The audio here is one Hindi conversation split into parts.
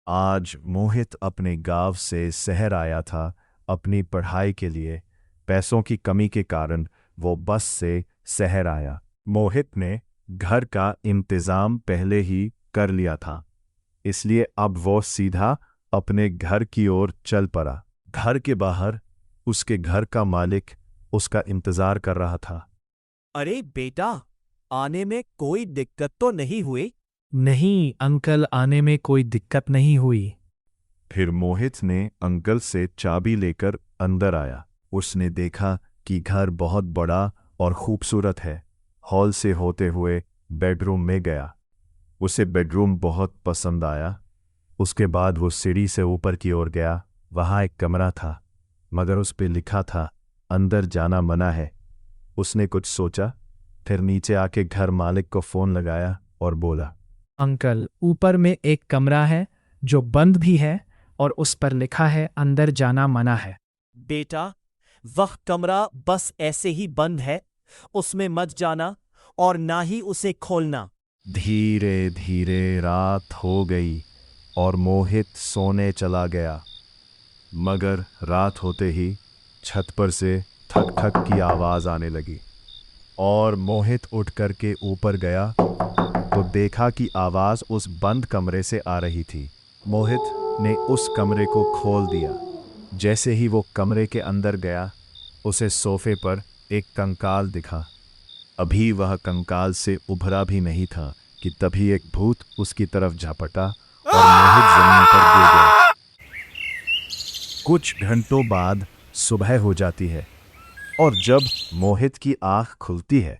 आज मोहित अपने गांव से शहर आया था अपनी पढ़ाई के लिए। पैसों की कमी के कारण वो बस से शहर आया। मोहित ने घर का इंतजाम पहले ही कर लिया था, इसलिए अब वो सीधा अपने घर की ओर चल पड़ा। घर के बाहर उसके घर का मालिक उसका इंतजार कर रहा था। अरे बेटा, आने में कोई दिक्कत तो नहीं हुई? नहीं अंकल, आने में कोई दिक्कत नहीं हुई। फिर मोहित ने अंकल से चाबी लेकर अंदर आया। उसने देखा कि घर बहुत बड़ा और खूबसूरत है। हॉल से होते हुए बेडरूम में गया। उसे बेडरूम बहुत पसंद आया। उसके बाद वो सीढ़ी से ऊपर की ओर गया। वहाँ एक कमरा था, मगर उस पे लिखा था अंदर जाना मना है। उसने कुछ सोचा, फिर नीचे आके घर मालिक को फोन लगाया और बोला, अंकल, ऊपर में एक कमरा है जो बंद भी है और उस पर लिखा है अंदर जाना मना है। बेटा, वह कमरा बस ऐसे ही बंद है, उसमें मत जाना और ना ही उसे खोलना। धीरे धीरे रात हो गई और मोहित सोने चला गया। मगर रात होते ही छत पर से ठक ठक की आवाज आने लगी और मोहित उठ कर के ऊपर गया तो देखा कि आवाज उस बंद कमरे से आ रही थी। मोहित ने उस कमरे को खोल दिया। जैसे ही वो कमरे के अंदर गया, उसे सोफे पर एक कंकाल दिखा। अभी वह कंकाल से उभरा भी नहीं था कि तभी एक भूत उसकी तरफ झपटा और मोहित जमीन पर गिर गया। कुछ घंटों बाद सुबह हो जाती है और जब मोहित की आंख खुलती है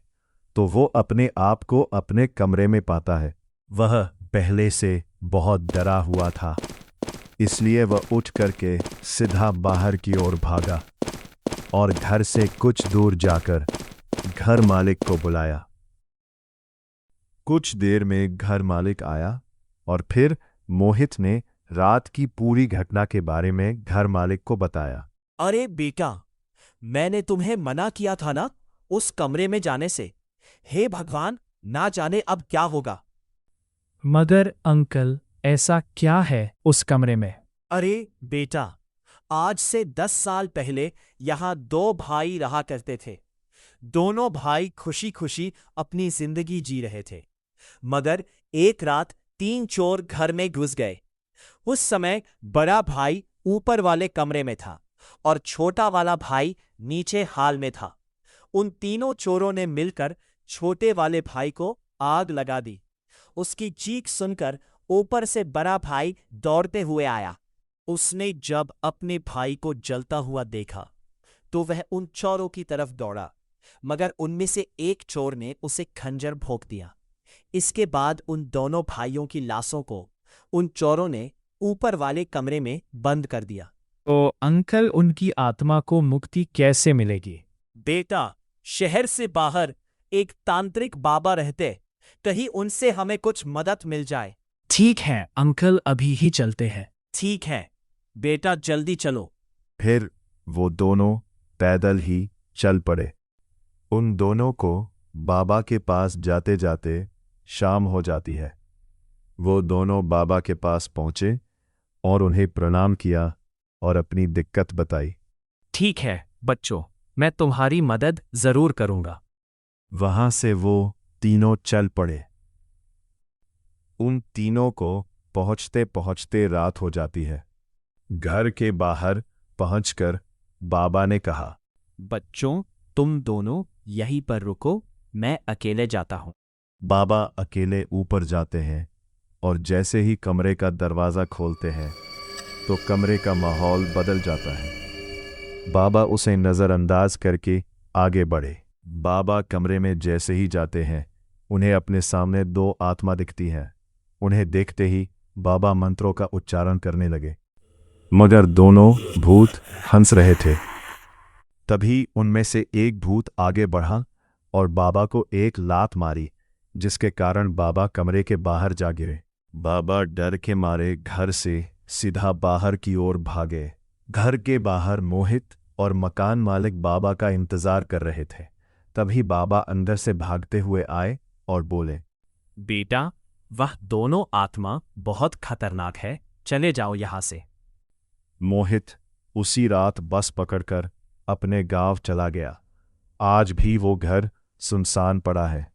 तो वो अपने आप को अपने कमरे में पाता है। वह पहले से बहुत डरा हुआ था, इसलिए वह उठ करके सीधा बाहर की ओर भागा और घर से कुछ दूर जाकर घर मालिक को बुलाया। कुछ देर में घर मालिक आया और फिर मोहित ने रात की पूरी घटना के बारे में घर मालिक को बताया। अरे बेटा, मैंने तुम्हें मना किया था ना उस कमरे में जाने से। हे भगवान, ना जाने अब क्या होगा। मगर अंकल, ऐसा क्या है उस कमरे में? अरे बेटा, आज से 10 साल पहले यहाँ दो भाई रहा करते थे। दोनों भाई खुशी खुशी अपनी जिंदगी जी रहे थे, मगर एक रात 3 चोर घर में घुस गए। उस समय बड़ा भाई ऊपर वाले कमरे में था और छोटा वाला भाई नीचे हाल में था। उन तीनों चोरों ने मिलकर छोटे वाले भाई को आग लगा दी। उसकी चीख सुनकर ऊपर से बड़ा भाई दौड़ते हुए आया। उसने जब अपने भाई को जलता हुआ देखा तो वह उन चोरों की तरफ दौड़ा, मगर उनमें से एक चोर ने उसे खंजर भोंक दिया। इसके बाद उन दोनों भाइयों की लाशों को उन चोरों ने ऊपर वाले कमरे में बंद कर दिया। तो अंकल, उनकी आत्मा को मुक्ति कैसे मिलेगी? बेटा, शहर से बाहर एक तांत्रिक बाबा रहते, कहीं उनसे हमें कुछ मदद मिल जाए। ठीक है अंकल, अभी ही चलते हैं। ठीक है बेटा, जल्दी चलो। फिर वो दोनों पैदल ही चल पड़े। उन दोनों को बाबा के पास जाते जाते शाम हो जाती है। वो दोनों बाबा के पास पहुंचे और उन्हें प्रणाम किया और अपनी दिक्कत बताई। ठीक है बच्चों, मैं तुम्हारी मदद जरूर करूंगा। वहां से वो तीनों चल पड़े। उन तीनों को पहुंचते पहुंचते रात हो जाती है। घर के बाहर पहुंचकर बाबा ने कहा, बच्चों, तुम दोनों यहीं पर रुको, मैं अकेले जाता हूं। बाबा अकेले ऊपर जाते हैं और जैसे ही कमरे का दरवाज़ा खोलते हैं तो कमरे का माहौल बदल जाता है। बाबा उसे नज़रअंदाज करके आगे बढ़े। बाबा कमरे में जैसे ही जाते हैं, उन्हें अपने सामने दो आत्मा दिखती हैं। उन्हें देखते ही बाबा मंत्रों का उच्चारण करने लगे, मगर दोनों भूत हंस रहे थे। तभी उनमें से एक भूत आगे बढ़ा और बाबा को एक लात मारी, जिसके कारण बाबा कमरे के बाहर जा गिरे। बाबा डर के मारे घर से सीधा बाहर की ओर भागे। घर के बाहर मोहित और मकान मालिक बाबा का इंतजार कर रहे थे। तभी बाबा अंदर से भागते हुए आए और बोले, बेटा, वह दोनों आत्मा बहुत खतरनाक है, चले जाओ यहां से। मोहित उसी रात बस पकड़कर अपने गांव चला गया। आज भी वो घर सुनसान पड़ा है।